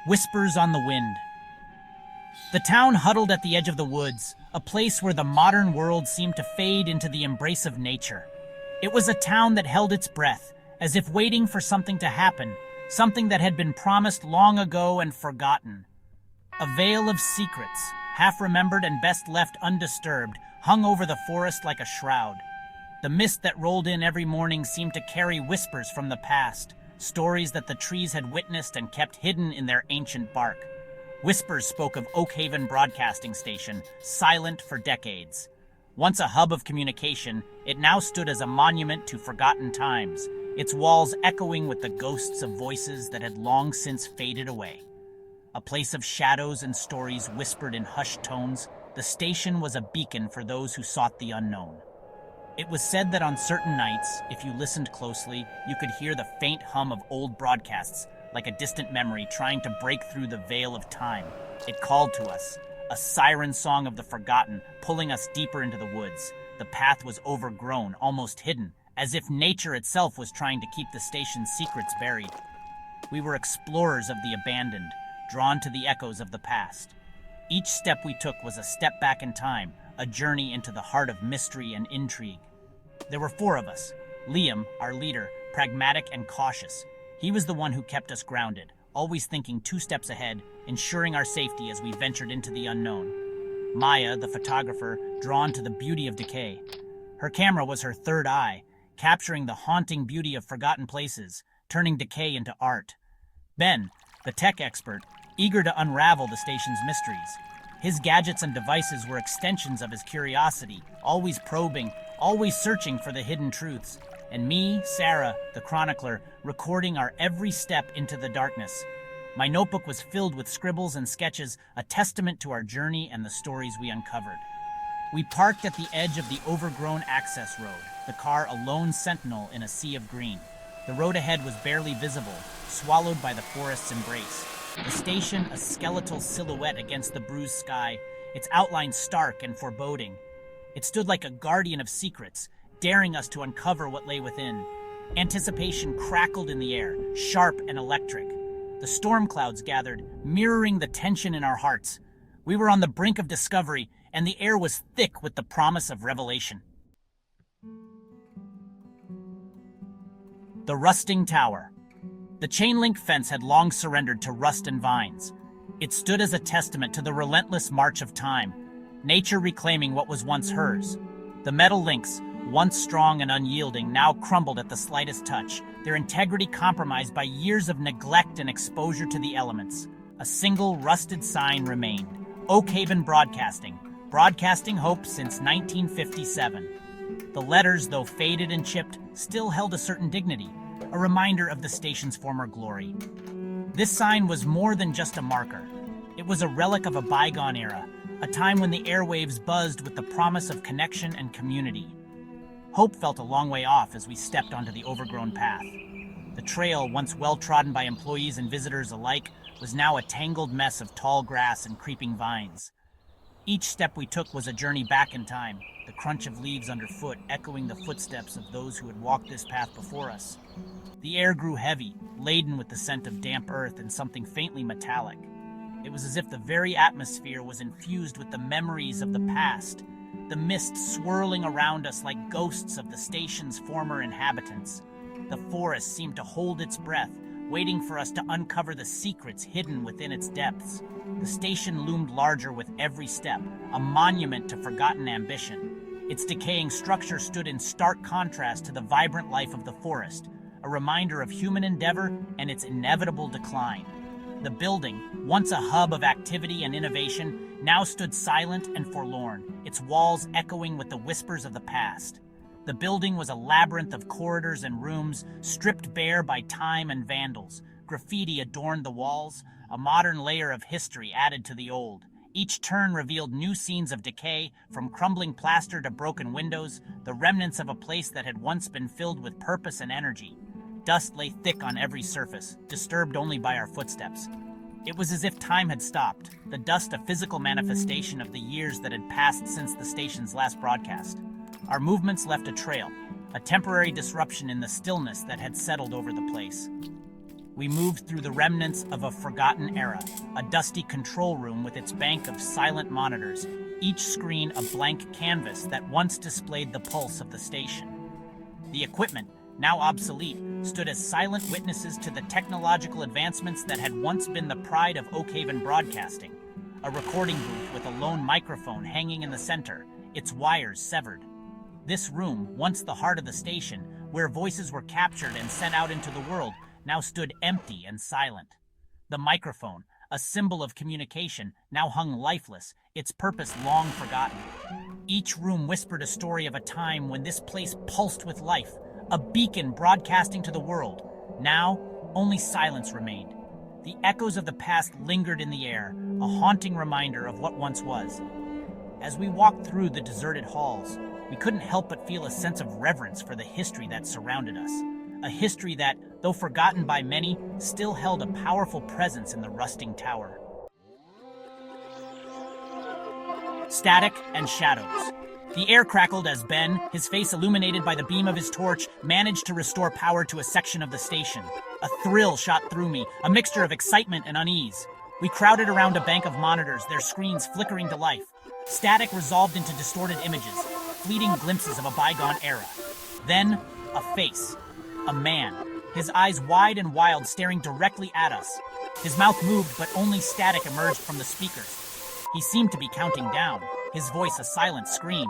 Whispers on the Wind. The town huddled at the edge of the woods, a place where the modern world seemed to fade into the embrace of nature. It was a town that held its breath, as if waiting for something to happen, something that had been promised long ago and forgotten. A veil of secrets, half remembered and best left undisturbed, hung over the forest like a shroud. The mist that rolled in every morning seemed to carry whispers from the past, stories that the trees had witnessed and kept hidden in their ancient bark. Whispers spoke of Oakhaven Broadcasting Station, silent for decades. Once a hub of communication, it now stood as a monument to forgotten times, its walls echoing with the ghosts of voices that had long since faded away. A place of shadows and stories whispered in hushed tones, the station was a beacon for those who sought the unknown. It was said that on certain nights, if you listened closely, you could hear the faint hum of old broadcasts, like a distant memory trying to break through the veil of time. It called to us, a siren song of the forgotten, pulling us deeper into the woods. The path was overgrown, almost hidden, as if nature itself was trying to keep the station's secrets buried. We were explorers of the abandoned, drawn to the echoes of the past. Each step we took was a step back in time, a journey into the heart of mystery and intrigue. There were 4 of us. Liam, our leader, pragmatic and cautious. He was the one who kept us grounded, always thinking 2 steps ahead, ensuring our safety as we ventured into the unknown. Maya, the photographer, drawn to the beauty of decay. Her camera was her third eye, capturing the haunting beauty of forgotten places, turning decay into art. Ben, the tech expert, eager to unravel the station's mysteries. His gadgets and devices were extensions of his curiosity, always probing, always searching for the hidden truths. And me, Sarah, the chronicler, recording our every step into the darkness. My notebook was filled with scribbles and sketches, a testament to our journey and the stories we uncovered. We parked at the edge of the overgrown access road, the car a lone sentinel in a sea of green. The road ahead was barely visible, swallowed by the forest's embrace. The station a skeletal silhouette against the bruised sky, its outline stark and foreboding. It stood like a guardian of secrets, daring us to uncover what lay within. Anticipation crackled in the air, sharp and electric. The storm clouds gathered, mirroring the tension in our hearts. We were on the brink of discovery, and the air was thick with the promise of revelation. The Rusting Tower. The chain-link fence had long surrendered to rust and vines. It stood as a testament to the relentless march of time, nature reclaiming what was once hers. The metal links, once strong and unyielding, now crumbled at the slightest touch, their integrity compromised by years of neglect and exposure to the elements. A single rusted sign remained: Oakhaven Broadcasting, broadcasting hope since 1957. The letters, though faded and chipped, still held a certain dignity, a reminder of the station's former glory. This sign was more than just a marker. It was a relic of a bygone era, a time when the airwaves buzzed with the promise of connection and community. Hope felt a long way off as we stepped onto the overgrown path. The trail, once well-trodden by employees and visitors alike, was now a tangled mess of tall grass and creeping vines. Each step we took was a journey back in time, the crunch of leaves underfoot echoing the footsteps of those who had walked this path before us. The air grew heavy, laden with the scent of damp earth and something faintly metallic. It was as if the very atmosphere was infused with the memories of the past, the mist swirling around us like ghosts of the station's former inhabitants. The forest seemed to hold its breath, waiting for us to uncover the secrets hidden within its depths. The station loomed larger with every step, a monument to forgotten ambition. Its decaying structure stood in stark contrast to the vibrant life of the forest, a reminder of human endeavor and its inevitable decline. The building, once a hub of activity and innovation, now stood silent and forlorn, its walls echoing with the whispers of the past. The building was a labyrinth of corridors and rooms, stripped bare by time and vandals. Graffiti adorned the walls, a modern layer of history added to the old. Each turn revealed new scenes of decay, from crumbling plaster to broken windows, the remnants of a place that had once been filled with purpose and energy. Dust lay thick on every surface, disturbed only by our footsteps. It was as if time had stopped, the dust a physical manifestation of the years that had passed since the station's last broadcast. Our movements left a trail, a temporary disruption in the stillness that had settled over the place. We moved through the remnants of a forgotten era, a dusty control room with its bank of silent monitors, each screen a blank canvas that once displayed the pulse of the station. The equipment, now obsolete, stood as silent witnesses to the technological advancements that had once been the pride of Oakhaven Broadcasting. A recording booth with a lone microphone hanging in the center, its wires severed. This room, once the heart of the station, where voices were captured and sent out into the world, now stood empty and silent. The microphone, a symbol of communication, now hung lifeless, its purpose long forgotten. Each room whispered a story of a time when this place pulsed with life, a beacon broadcasting to the world. Now, only silence remained. The echoes of the past lingered in the air, a haunting reminder of what once was. As we walked through the deserted halls, we couldn't help but feel a sense of reverence for the history that surrounded us. A history that, though forgotten by many, still held a powerful presence in the rusting tower. Static and shadows. The air crackled as Ben, his face illuminated by the beam of his torch, managed to restore power to a section of the station. A thrill shot through me, a mixture of excitement and unease. We crowded around a bank of monitors, their screens flickering to life. Static resolved into distorted images, fleeting glimpses of a bygone era. Then, a face. A man, his eyes wide and wild, staring directly at us. His mouth moved, but only static emerged from the speakers. He seemed to be counting down, his voice a silent scream.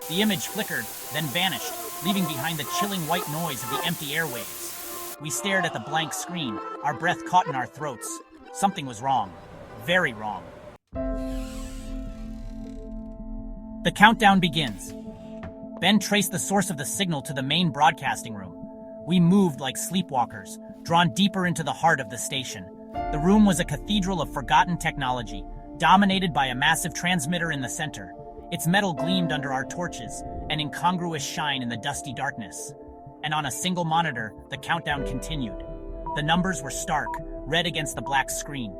The image flickered, then vanished, leaving behind the chilling white noise of the empty airwaves. We stared at the blank screen, our breath caught in our throats. Something was wrong. Very wrong. The countdown begins. Ben traced the source of the signal to the main broadcasting room. We moved like sleepwalkers, drawn deeper into the heart of the station. The room was a cathedral of forgotten technology, dominated by a massive transmitter in the center. Its metal gleamed under our torches, an incongruous shine in the dusty darkness. And on a single monitor, the countdown continued. The numbers were stark, red against the black screen.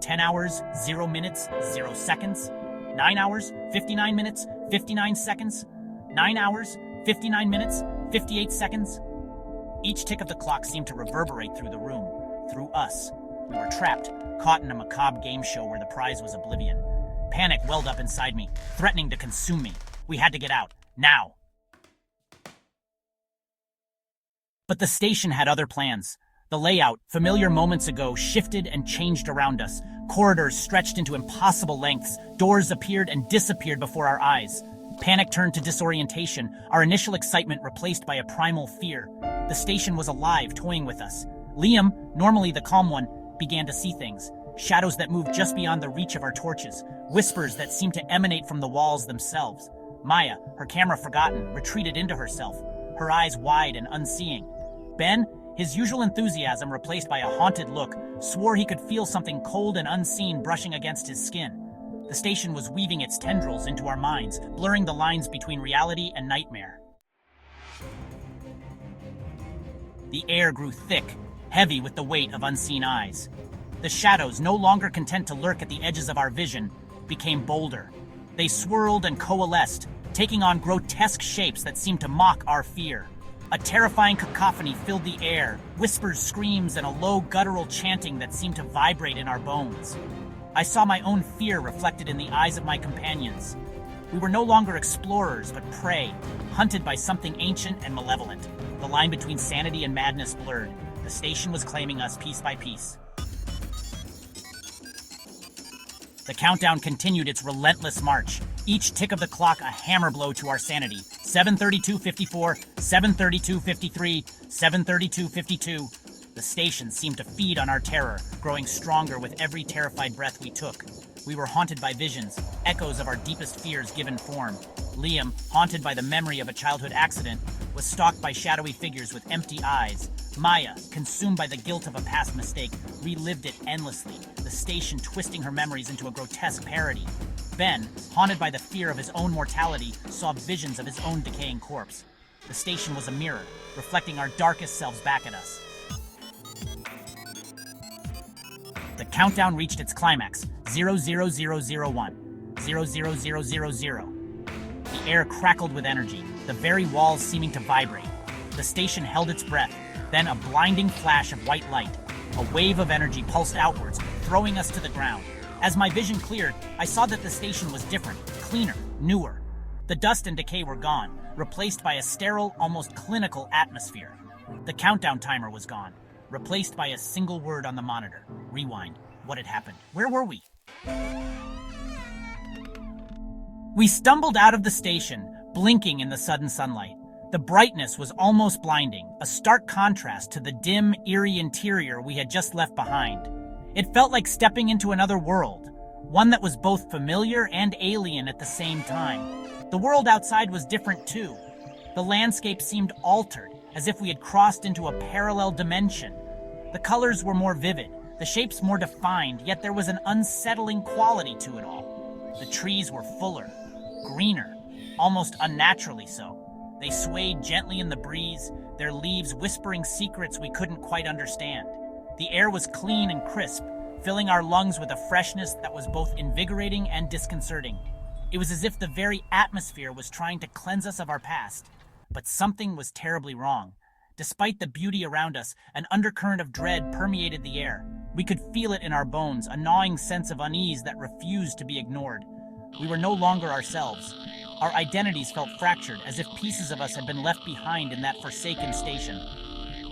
10 hours, 0 minutes, 0 seconds. 9 hours, 59 minutes, 59 seconds. 9 hours, 59 minutes, 58 seconds. Each tick of the clock seemed to reverberate through the room, through us. We were trapped, caught in a macabre game show where the prize was oblivion. Panic welled up inside me, threatening to consume me. We had to get out, now. But the station had other plans. The layout, familiar moments ago, shifted and changed around us. Corridors stretched into impossible lengths. Doors appeared and disappeared before our eyes. Panic turned to disorientation, our initial excitement replaced by a primal fear. The station was alive, toying with us. Liam, normally the calm one, began to see things. Shadows that moved just beyond the reach of our torches. Whispers that seemed to emanate from the walls themselves. Maya, her camera forgotten, retreated into herself, her eyes wide and unseeing. Ben, his usual enthusiasm replaced by a haunted look, swore he could feel something cold and unseen brushing against his skin. The station was weaving its tendrils into our minds, blurring the lines between reality and nightmare. The air grew thick, heavy with the weight of unseen eyes. The shadows, no longer content to lurk at the edges of our vision, became bolder. They swirled and coalesced, taking on grotesque shapes that seemed to mock our fear. A terrifying cacophony filled the air, whispers, screams, and a low guttural chanting that seemed to vibrate in our bones. I saw my own fear reflected in the eyes of my companions. We were no longer explorers, but prey, hunted by something ancient and malevolent. The line between sanity and madness blurred. The station was claiming us piece by piece. The countdown continued its relentless march, each tick of the clock a hammer blow to our sanity. 7:32:54, 7:32:53, 7:32:52. The station seemed to feed on our terror, growing stronger with every terrified breath we took. We were haunted by visions, echoes of our deepest fears given form. Liam, haunted by the memory of a childhood accident, was stalked by shadowy figures with empty eyes. Maya, consumed by the guilt of a past mistake, relived it endlessly, the station twisting her memories into a grotesque parody. Ben, haunted by the fear of his own mortality, saw visions of his own decaying corpse. The station was a mirror, reflecting our darkest selves back at us. The countdown reached its climax, 00001, 00000. The air crackled with energy, the very walls seeming to vibrate. The station held its breath, Then a blinding flash of white light. A wave of energy pulsed outwards, throwing us to the ground. As my vision cleared, I saw that the station was different, cleaner, newer. The dust and decay were gone, replaced by a sterile, almost clinical atmosphere. The countdown timer was gone, replaced by a single word on the monitor. Rewind. What had happened? Where were we? We stumbled out of the station, blinking in the sudden sunlight. The brightness was almost blinding, a stark contrast to the dim, eerie interior we had just left behind. It felt like stepping into another world, one that was both familiar and alien at the same time. The world outside was different too. The landscape seemed altered, as if we had crossed into a parallel dimension. The colors were more vivid, the shapes more defined, yet there was an unsettling quality to it all. The trees were fuller, greener, almost unnaturally so. They swayed gently in the breeze, their leaves whispering secrets we couldn't quite understand. The air was clean and crisp, filling our lungs with a freshness that was both invigorating and disconcerting. It was as if the very atmosphere was trying to cleanse us of our past. But something was terribly wrong. Despite the beauty around us, an undercurrent of dread permeated the air. We could feel it in our bones, a gnawing sense of unease that refused to be ignored. We were no longer ourselves. Our identities felt fractured, as if pieces of us had been left behind in that forsaken station.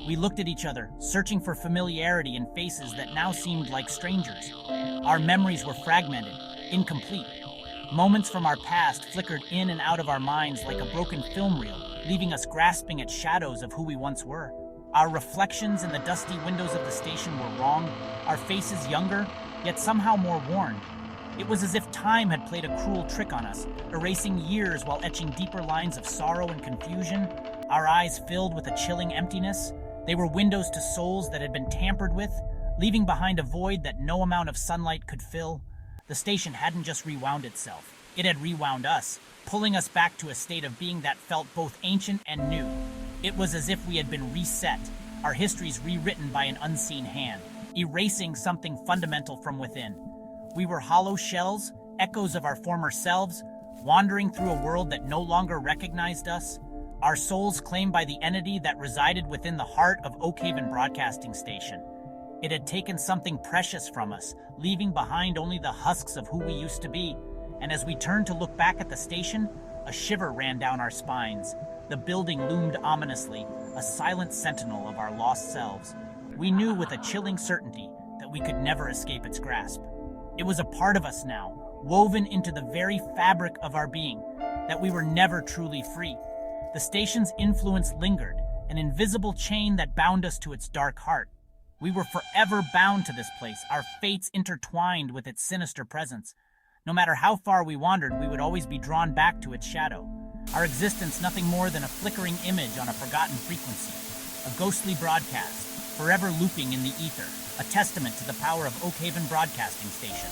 We looked at each other, searching for familiarity in faces that now seemed like strangers. Our memories were fragmented, incomplete. Moments from our past flickered in and out of our minds like a broken film reel, leaving us grasping at shadows of who we once were. Our reflections in the dusty windows of the station were wrong, our faces younger, yet somehow more worn. It was as if time had played a cruel trick on us, erasing years while etching deeper lines of sorrow and confusion. Our eyes filled with a chilling emptiness. They were windows to souls that had been tampered with, leaving behind a void that no amount of sunlight could fill. The station hadn't just rewound itself. It had rewound us, pulling us back to a state of being that felt both ancient and new. It was as if we had been reset, our histories rewritten by an unseen hand, erasing something fundamental from within. We were hollow shells, echoes of our former selves, wandering through a world that no longer recognized us, our souls claimed by the entity that resided within the heart of Oak Haven Broadcasting Station. It had taken something precious from us, leaving behind only the husks of who we used to be. And as we turned to look back at the station, a shiver ran down our spines. The building loomed ominously, a silent sentinel of our lost selves. We knew with a chilling certainty that we could never escape its grasp. It was a part of us now, woven into the very fabric of our being, that we were never truly free. The station's influence lingered, an invisible chain that bound us to its dark heart. We were forever bound to this place, our fates intertwined with its sinister presence. No matter how far we wandered, we would always be drawn back to its shadow. Our existence nothing more than a flickering image on a forgotten frequency. A ghostly broadcast, forever looping in the ether, a testament to the power of Oak Haven Broadcasting Station.